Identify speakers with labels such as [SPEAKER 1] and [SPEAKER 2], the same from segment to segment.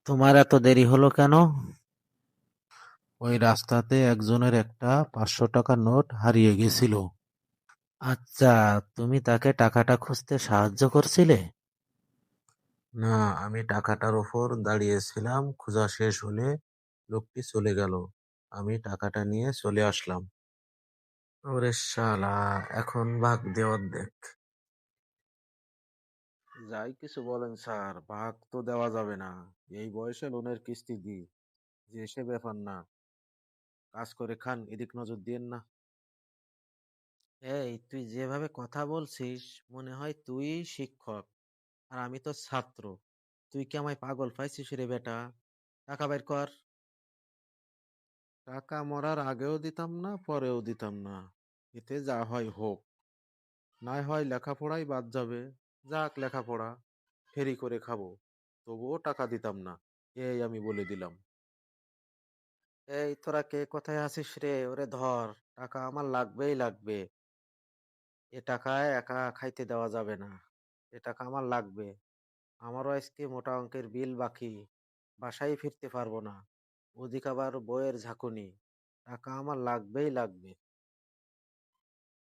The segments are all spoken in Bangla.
[SPEAKER 1] তোমার এত দেরি হলো কেন? ওই রাস্তাতে একজনের একটা 500 টাকার নোট হারিয়ে গেছিল। আচ্ছা, তুমি তাকে টাকাটা খুঁজতে সাহায্য করছিলে? না, আমি টাকাটার ওপর দাঁড়িয়েছিলাম। খোঁজা শেষ হলে লোকটি চলে গেল। আমি টাকাটা নিয়ে চলে আসলাম। ওরে শালা, এখন ভাগ দেওয়ার দেখ। যাই কিছু বলেন স্যার, ভাগ তো দেওয়া যাবে না। এই বয়সে লোনের কিস্তি দিই, যে সে ব্যাপার না। কাজ করে খান, এদিক নজর দিয়েন না। এই তুই যেভাবে কথা বলছিস, মনে হয় তুই শিক্ষক আর আমি তো ছাত্র। তুই কি আমায় পাগল পাইছিস রে বেটা? টাকা বের কর। টাকা মরার আগেও দিতাম না, পরেও দিতাম না। এতে যা হয় হোক, না হয় লেখাপড়াই বাদ যাবে। যাক, লেখাপড়া ফেরি করে খাবো, তবুও টাকা দিতাম না। এই আমি বলে দিলাম। এই তোরা কে কোথায় আছিস রে? ওরে ধর, টাকা আমার লাগবেই লাগবে। এ টাকায় একা খাইতে দেওয়া যাবে না। এ টাকা আমার লাগবে। আমারও আজকে মোটা অঙ্কের বিল বাকি। বাসায় ফিরতে পারবো না। ওদিকে আবার বইয়ের ঝাঁকুনি। টাকা আমার লাগবেই লাগবে।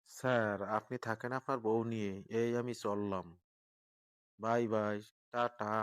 [SPEAKER 1] স্যার, আপনি থাকেন আপনার বউ নিয়ে। এই আমি চললাম। Bye bye. টাটা।